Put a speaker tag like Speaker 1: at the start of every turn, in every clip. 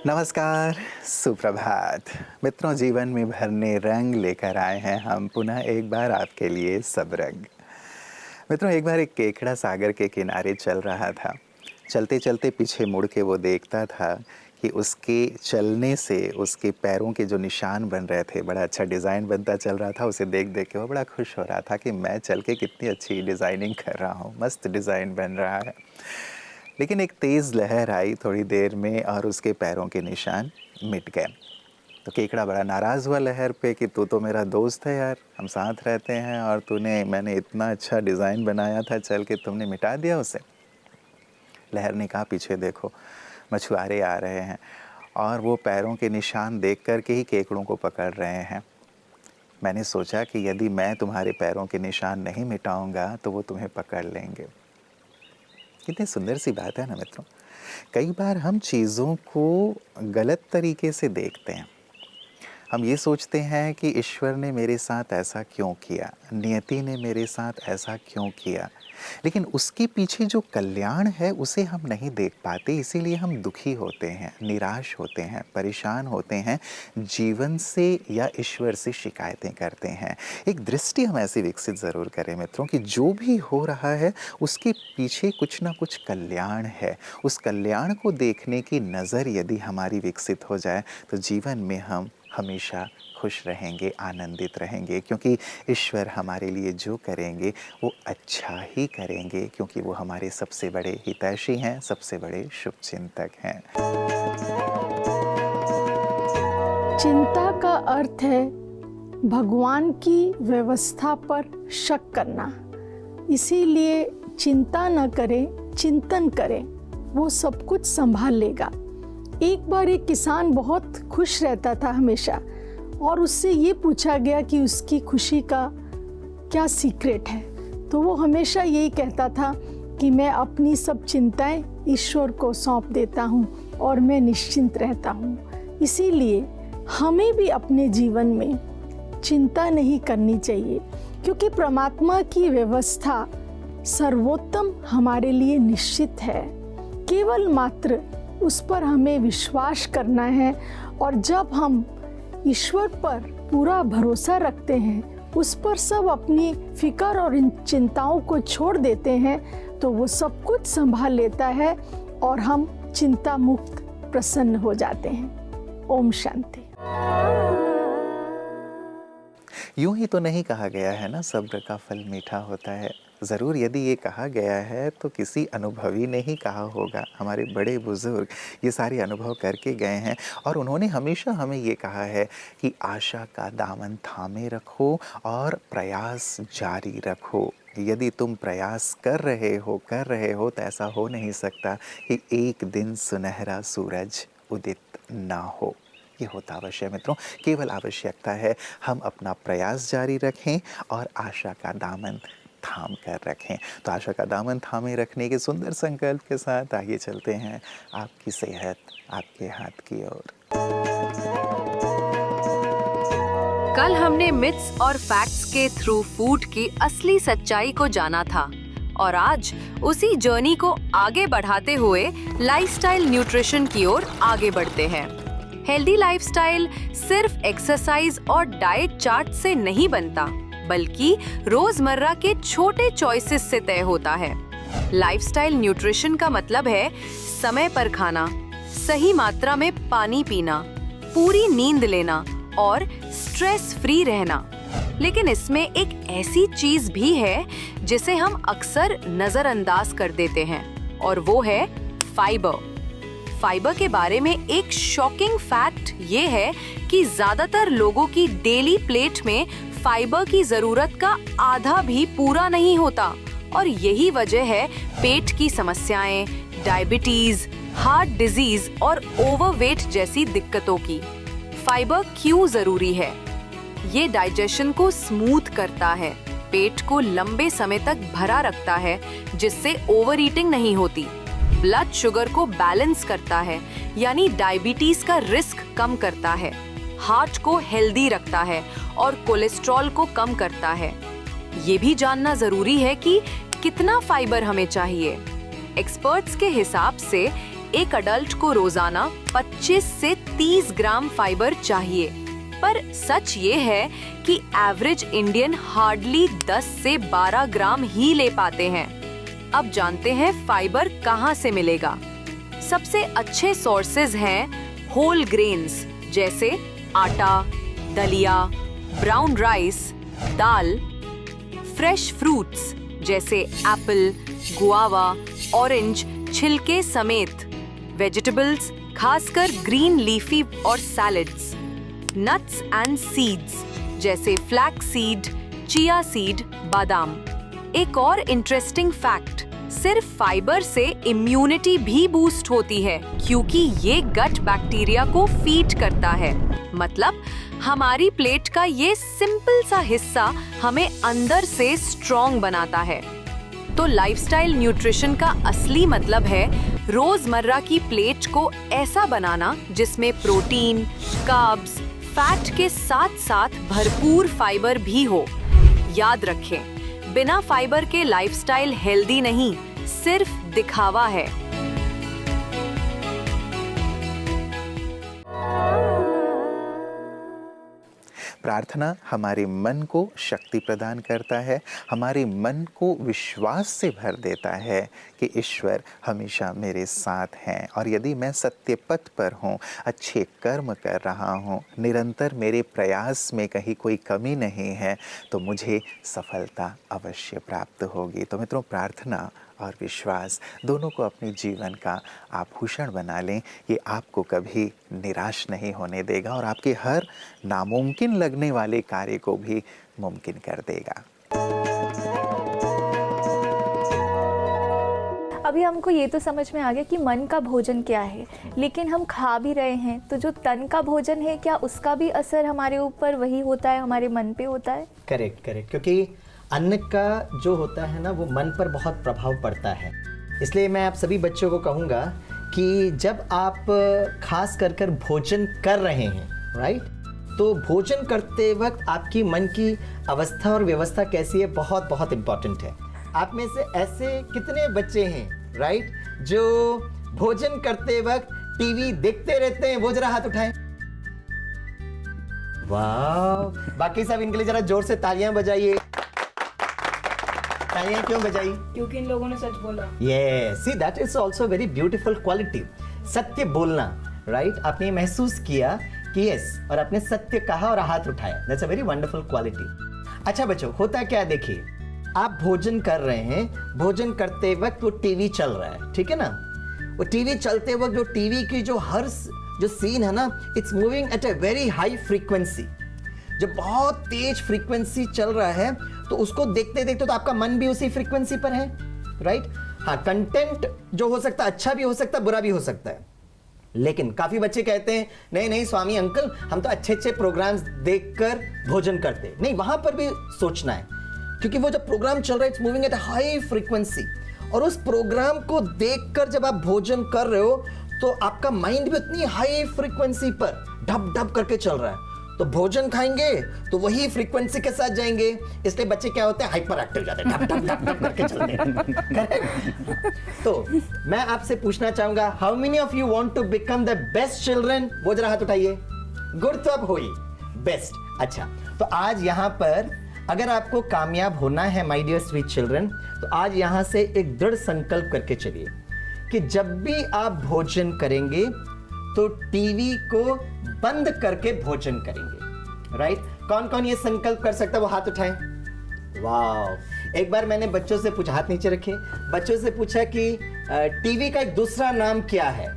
Speaker 1: नमस्कार, सुप्रभात। मित्रों, जीवन में भरने रंग लेकर आए हैं हम पुनः एक बार आपके लिए सब रंग। मित्रों, एक बार एक केकड़ा सागर के किनारे चल रहा था। चलते चलते पीछे मुड़ के वो देखता था कि उसके चलने से उसके पैरों के जो निशान बन रहे थे, बड़ा अच्छा डिज़ाइन बनता चल रहा था। उसे देख देख के वो बड़ा खुश हो रहा था कि मैं चल के कितनी अच्छी डिज़ाइनिंग कर रहा हूँ, मस्त डिज़ाइन बन रहा है। लेकिन एक तेज़ लहर आई थोड़ी देर में और उसके पैरों के निशान मिट गए। तो केकड़ा बड़ा नाराज़ हुआ लहर पे कि तू तो मेरा दोस्त है यार, हम साथ रहते हैं और मैंने इतना अच्छा डिज़ाइन बनाया था, चल के तुमने मिटा दिया उसे। लहर ने कहा, पीछे देखो, मछुआरे आ रहे हैं और वो पैरों के निशान देख कर के ही केकड़ों को पकड़ रहे हैं। मैंने सोचा कि यदि मैं तुम्हारे पैरों के निशान नहीं मिटाऊंगा तो वो तुम्हें पकड़ लेंगे। कितनी सुंदर सी बात है ना मित्रों। कई बार हम चीज़ों को गलत तरीके से देखते हैं। हम ये सोचते हैं कि ईश्वर ने मेरे साथ ऐसा क्यों किया, नियति ने मेरे साथ ऐसा क्यों किया, लेकिन उसके पीछे जो कल्याण है उसे हम नहीं देख पाते। इसीलिए हम दुखी होते हैं, निराश होते हैं, परेशान होते हैं, जीवन से या ईश्वर से शिकायतें करते हैं। एक दृष्टि हम ऐसी विकसित ज़रूर करें मित्रों कि जो भी हो रहा है उसके पीछे कुछ ना कुछ कल्याण है। उस कल्याण को देखने की नज़र यदि हमारी विकसित हो जाए तो जीवन में हम हमेशा खुश रहेंगे, आनंदित रहेंगे, क्योंकि ईश्वर हमारे लिए जो करेंगे वो अच्छा ही करेंगे, क्योंकि वो हमारे सबसे बड़े हितैषी हैं, सबसे बड़े शुभचिंतक हैं।
Speaker 2: चिंता का अर्थ है भगवान की व्यवस्था पर शक करना। इसीलिए चिंता न करें, चिंतन करें, वो सब कुछ संभाल लेगा। एक बार एक किसान बहुत खुश रहता था हमेशा, और उससे ये पूछा गया कि उसकी खुशी का क्या सीक्रेट है। तो वो हमेशा यही कहता था कि मैं अपनी सब चिंताएं ईश्वर को सौंप देता हूँ और मैं निश्चिंत रहता हूँ। इसीलिए हमें भी अपने जीवन में चिंता नहीं करनी चाहिए, क्योंकि परमात्मा की व्यवस्था सर्वोत्तम हमारे लिए निश्चित है। केवल मात्र उस पर हमें विश्वास करना है, और जब हम ईश्वर पर पूरा भरोसा रखते हैं, उस पर सब अपनी फिक्र और इन चिंताओं को छोड़ देते हैं, तो वो सब कुछ संभाल लेता है और हम चिंता मुक्त प्रसन्न हो जाते हैं। ओम शांति।
Speaker 1: यूं ही तो नहीं कहा गया है ना, सब्र का फल मीठा होता है। ज़रूर यदि ये कहा गया है तो किसी अनुभवी ने ही कहा होगा। हमारे बड़े बुजुर्ग ये सारे अनुभव करके गए हैं और उन्होंने हमेशा हमें ये कहा है कि आशा का दामन थामे रखो और प्रयास जारी रखो। यदि तुम प्रयास कर रहे हो तो ऐसा हो नहीं सकता कि एक दिन सुनहरा सूरज उदित ना हो। ये होता अवश्य मित्रों, केवल आवश्यकता है हम अपना प्रयास जारी रखें और आशा का दामन थाम कर रखें। तो आशा का दामन थामे रखने के सुंदर संकल्प के साथ आगे चलते हैं आपकी सेहत आपके हाथ की ओर।
Speaker 3: कल हमने मिथ्स और फैक्ट्स के थ्रू फूड की असली सच्चाई को जाना था, और आज उसी जर्नी को आगे बढ़ाते हुए लाइफस्टाइल न्यूट्रिशन की ओर आगे बढ़ते हैं। हेल्दी लाइफस्टाइल सिर्फ एक्सरसाइज और डाइट चार्ट से नहीं बनता, बल्कि रोजमर्रा के छोटे चॉइसेस से तय होता है। लाइफस्टाइल न्यूट्रिशन का मतलब है समय पर खाना, सही मात्रा में पानी पीना, पूरी नींद लेना और स्ट्रेस फ्री रहना। लेकिन इसमें एक ऐसी चीज भी है जिसे हम अक्सर नजरअंदाज कर देते हैं, और वो है फाइबर। फाइबर के बारे में एक शॉकिंग फैक्ट ये है कि ज्यादातर लोगों की डेली प्लेट में फाइबर की जरूरत का आधा भी पूरा नहीं होता, और यही वजह है पेट की समस्याएं, डायबिटीज, हार्ट डिजीज और ओवरवेट जैसी दिक्कतों की। फाइबर क्यों जरूरी है? ये डाइजेशन को स्मूथ करता है, पेट को लंबे समय तक भरा रखता है जिससे ओवर ईटिंग नहीं होती, ब्लड शुगर को बैलेंस करता है यानी डायबिटीज का रिस्क कम करता है, हार्ट को हेल्दी रखता है और कोलेस्ट्रॉल को कम करता है। ये भी जानना जरूरी है कि कितना फाइबर हमें चाहिए। एक्सपर्ट्स के हिसाब से एक अडल्ट को रोजाना 25 से 30 ग्राम फाइबर चाहिए, पर सच ये है कि एवरेज इंडियन हार्डली 10 से 12 ग्राम ही ले पाते हैं। अब जानते हैं फाइबर कहाँ से मिलेगा। सबसे अच्छे सोर्सेज हैं होल ग्रेन्स जैसे आटा, दलिया, ब्राउन राइस, दाल, फ्रेश फ्रूट्स जैसे एप्पल, गुआवा, ऑरेंज छिलके समेत, वेजिटेबल्स खासकर ग्रीन लीफी और सैलेड्स, नट्स एंड सीड्स जैसे फ्लैक्स सीड, चिया सीड, बादाम। एक और इंटरेस्टिंग फैक्ट, सिर्फ फाइबर से इम्यूनिटी भी बूस्ट होती है क्योंकि ये गट बैक्टीरिया को फीड करता है। मतलब हमारी प्लेट का ये सिंपल सा हिस्सा हमें अंदर से स्ट्रॉन्ग बनाता है। तो लाइफस्टाइल न्यूट्रिशन का असली मतलब है रोजमर्रा की प्लेट को ऐसा बनाना जिसमें प्रोटीन, कार्ब्स, फैट के साथ साथ भरपूर फाइबर भी हो। याद रखें, बिना फाइबर के लाइफस्टाइल हेल्दी नहीं, सिर्फ दिखावा है।
Speaker 1: प्रार्थना हमारे मन को शक्ति प्रदान करता है, हमारे मन को विश्वास से भर देता है कि ईश्वर हमेशा मेरे साथ हैं और यदि मैं सत्य पथ पर हूँ, अच्छे कर्म कर रहा हूँ, निरंतर मेरे प्रयास में कहीं कोई कमी नहीं है, तो मुझे सफलता अवश्य प्राप्त होगी। तो मित्रों, प्रार्थना और विश्वास दोनों को अपने जीवन का आभूषण बना लें। ये आपको कभी निराश नहीं होने देगा और आपके हर नामुमकिन लगने वाले कार्य को भी मुमकिन कर देगा।
Speaker 4: अभी हमको ये तो समझ में आ गया कि मन का भोजन क्या है, लेकिन हम खा भी रहे हैं तो जो तन का भोजन है, क्या उसका भी असर हमारे ऊपर वही होता है, हमारे मन पे होता है?
Speaker 5: करेक्ट, क्योंकि अन्न का जो होता है ना, वो मन पर बहुत प्रभाव पड़ता है। इसलिए मैं आप सभी बच्चों को कहूँगा कि जब आप खास कर भोजन कर रहे हैं, राइट, तो भोजन करते वक्त आपकी मन की अवस्था और व्यवस्था कैसी है, बहुत बहुत इम्पॉर्टेंट है। आप में से ऐसे कितने बच्चे हैं, राइट, जो भोजन करते वक्त टीवी देखते रहते हैं? वो जरा हाथ उठाएं। वाह, बाकी सब इनके लिए जरा जोर से तालियां बजाइए। तालियां क्यों बजाई?
Speaker 6: क्योंकि इन लोगों ने सच बोला।
Speaker 5: Yes, see that is also very beautiful quality. सत्य बोलना, राइट? आपने ये महसूस किया कि यस, और आपने सत्य कहा और हाथ उठाया। That's a very wonderful quality. अच्छा बच्चों, होता क्या देखिए, आप भोजन कर रहे हैं, भोजन करते वक्त वो टीवी चल रहा है, ठीक है ना? वो टीवी चलते वक्त जो टीवी की जो सीन है ना, it's moving at a very high frequency. जब बहुत तेज फ्रीक्वेंसी चल रहा है तो उसको देखते देखते तो आपका मन भी उसी फ्रीक्वेंसी पर है, राइट? हाँ, कंटेंट जो हो सकता है अच्छा भी हो सकता है, बुरा भी हो सकता है। लेकिन काफी बच्चे कहते हैं नहीं नहीं स्वामी अंकल, हम तो अच्छे अच्छे प्रोग्राम्स देखकर भोजन करते हैं। नहीं, वहां पर भी सोचना है, क्योंकि वो जब प्रोग्राम चल रहा है, it's moving at high frequency, और उस प्रोग्राम को देखकर जब आप भोजन कर रहे हो तो आपका माइंड भी उतनी हाई फ्रीक्वेंसी पर ढप ढप करके चल रहा है। तो भोजन खाएंगे तो वही फ्रीक्वेंसी के साथ जाएंगे, इसलिए बच्चे क्या होते हैं, हाइपर एक्टिव जाते हैं, ढप ढप ढप ढप करके चलते हैं। तो मैं आपसे पूछना चाहूंगा, how many of you want to become the best children? वो जरा हाथ उठाइए। गुड, तो अब होई बेस्ट। अच्छा, तो आज यहाँ पर अगर आपको कामयाब होना है माय डियर स्वीट चिल्ड्रन, तो आज यहाँ से एक दृढ़ संकल्प करके चलिए कि जब भी आप भोजन करेंगे तो टीवी को बंद करके भोजन करेंगे, राइट? कौन कौन ये संकल्प कर सकता है, वो हाथ उठाएं। वाह, एक बार मैंने बच्चों से पूछा, हाथ नीचे रखे, बच्चों से पूछा कि टीवी का एक दूसरा नाम क्या है?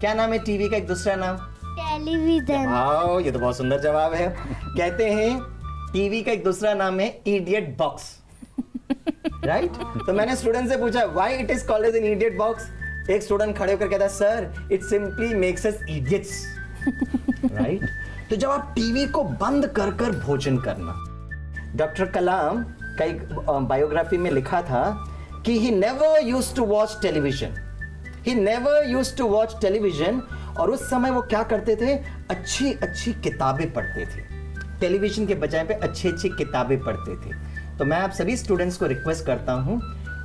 Speaker 5: क्या नाम है टीवी का एक दूसरा नाम?
Speaker 7: टेलीविजन।
Speaker 5: वाह, ये तो बहुत सुंदर जवाब है। कहते हैं टीवी का एक दूसरा नाम है इडियट बॉक्स, राइट? तो मैंने स्टूडेंट से पूछा why it is called as an idiot box. एक स्टूडेंट खड़े होकर कहता है, sir it simply makes us idiots, right? तो जब आप टीवी को बंद कर कर भोजन करना, डॉक्टर कलाम का एक बायोग्राफी में लिखा था कि he never used to watch television, he never used to watch television, और उस समय वो क्या करते थे, अच्छी अच्छी किताबें पढ़ते थे, टेलीविजन के बजाय पे अच्छी अच्छी किताबें पढ़ते थे। तो मैं आप सभी स्टूडेंट्स को रिक्वेस्ट करता हूं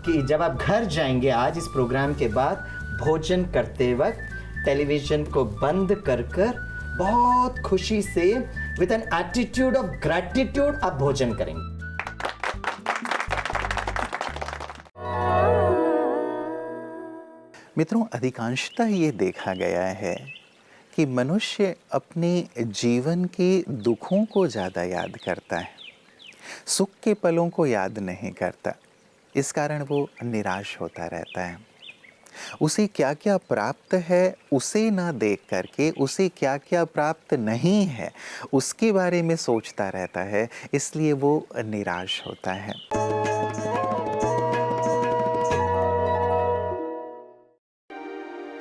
Speaker 5: कि जब आप घर जाएंगे आज इस प्रोग्राम के बाद, भोजन करते वक्त टेलीविजन को बंद कर कर बहुत खुशी से with an attitude of gratitude आप भोजन करेंगे।
Speaker 1: मित्रों, अधिकांशतः ये देखा गया है कि मनुष्य अपने जीवन के दुखों को ज़्यादा याद करता है, सुख के पलों को याद नहीं करता। इस कारण वो निराश होता रहता है। उसे क्या क्या प्राप्त है उसे ना देख करके उसे क्या क्या प्राप्त नहीं है उसके बारे में सोचता रहता है, इसलिए वो निराश होता है।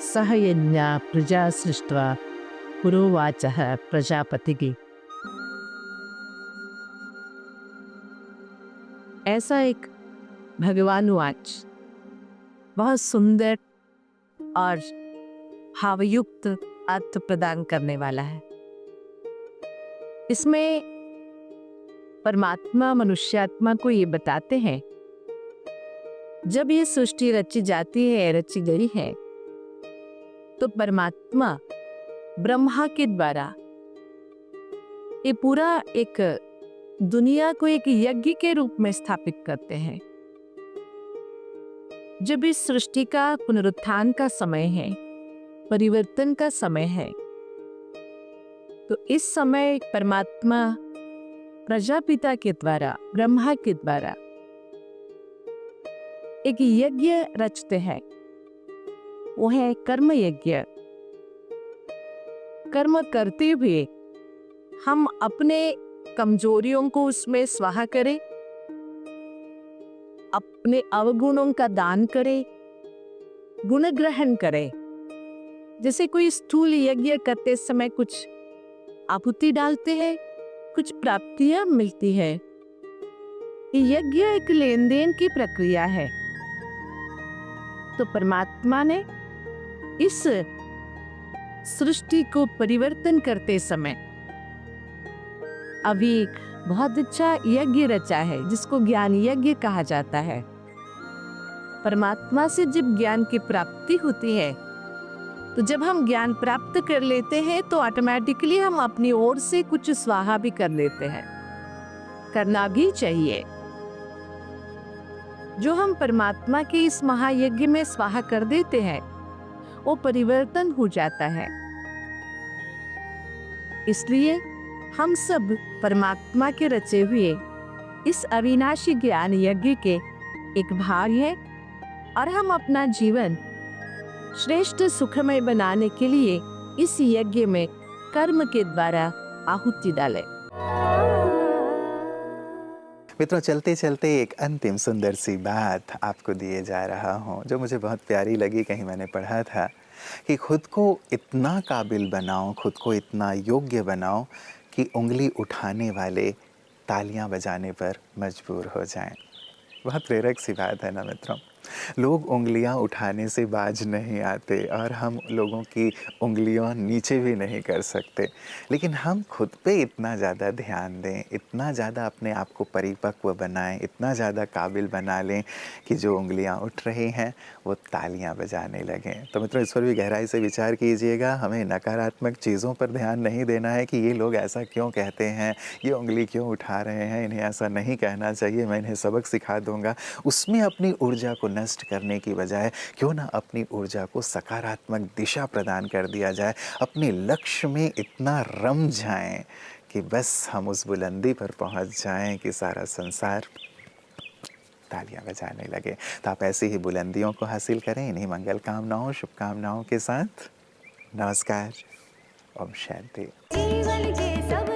Speaker 6: सह यज्ञा प्रजा सृष्ट्वा पुरोवाचः प्रजापतिः। ऐसा एक भगवानुवाच बहुत सुंदर और भावयुक्त अर्थ प्रदान करने वाला है। इसमें परमात्मा मनुष्यात्मा को ये बताते हैं, जब ये सृष्टि रची जाती है, रची गई है, तो परमात्मा ब्रह्मा के द्वारा ये पूरा एक दुनिया को एक यज्ञ के रूप में स्थापित करते हैं। जब इस सृष्टि का पुनरुत्थान का समय है, परिवर्तन का समय है, तो इस समय परमात्मा प्रजापिता के द्वारा, ब्रह्मा के द्वारा एक यज्ञ रचते हैं। वो है कर्म यज्ञ। कर्म करते हुए हम अपने कमजोरियों को उसमें स्वाहा करें, अपने अवगुणों का दान करें, गुण ग्रहण करें। जैसे कोई स्थूल यज्ञ करते समय कुछ आहुति डालते हैं, कुछ प्राप्तियां मिलती है। ये यज्ञ एक लेन देन की प्रक्रिया है। तो परमात्मा ने इस सृष्टि को परिवर्तन करते समय अभी एक बहुत अच्छा यज्ञ रचा है, जिसको ज्ञान यज्ञ कहा जाता है। परमात्मा से जब ज्ञान की प्राप्ति होती है, तो जब हम ज्ञान प्राप्त कर लेते हैं तो ऑटोमेटिकली हम अपनी ओर से कुछ स्वाहा भी कर लेते हैं। करना भी चाहिए। जो हम परमात्मा के इस महायज्ञ में स्वाहा कर देते हैं, वो परिवर्तन हो जाता है। इसलिए हम सब परमात्मा के रचे हुए इस अविनाशी ज्ञान यज्ञ के एक भाग हैं, और हम अपना जीवन श्रेष्ठ सुखमय बनाने के लिए इस यज्ञ में कर्म के द्वारा आहुति डालें।
Speaker 1: मित्रों, चलते चलते एक अंतिम सुंदर सी बात आपको दिए जा रहा हूँ, जो मुझे बहुत प्यारी लगी। कहीं मैंने पढ़ा था कि खुद को इतना काबिल बनाओ, खुद को इतना योग्य बनाओ कि उंगली उठाने वाले तालियां बजाने पर मजबूर हो जाएं। बहुत प्रेरक सी बात है ना मित्रों। लोग उंगलियां उठाने से बाज नहीं आते, और हम लोगों की उंगलियां नीचे भी नहीं कर सकते, लेकिन हम खुद पे इतना ज़्यादा ध्यान दें, इतना ज़्यादा अपने आप को परिपक्व बनाएं, इतना ज़्यादा काबिल बना लें कि जो उंगलियां उठ रही हैं वो तालियां बजाने लगें। तो मित्रों, इस पर भी गहराई से विचार कीजिएगा। हमें नकारात्मक चीज़ों पर ध्यान नहीं देना है कि ये लोग ऐसा क्यों कहते हैं, ये उंगली क्यों उठा रहे हैं, इन्हें ऐसा नहीं कहना चाहिए, मैं इन्हें सबक सिखा दूंगा। उसमें अपनी ऊर्जा को नष्ट करने की बजाय क्यों ना अपनी ऊर्जा को सकारात्मक दिशा प्रदान कर दिया जाए, अपने लक्ष्य में इतना रम जाएं कि बस हम उस बुलंदी पर पहुंच जाएं कि सारा संसार तालियां बजाने लगे। तो आप ऐसी ही बुलंदियों को हासिल करें। इन्हीं मंगल कामनाओं, शुभकामनाओं के साथ नमस्कार। ओम शांति।
Speaker 7: जीवन के सब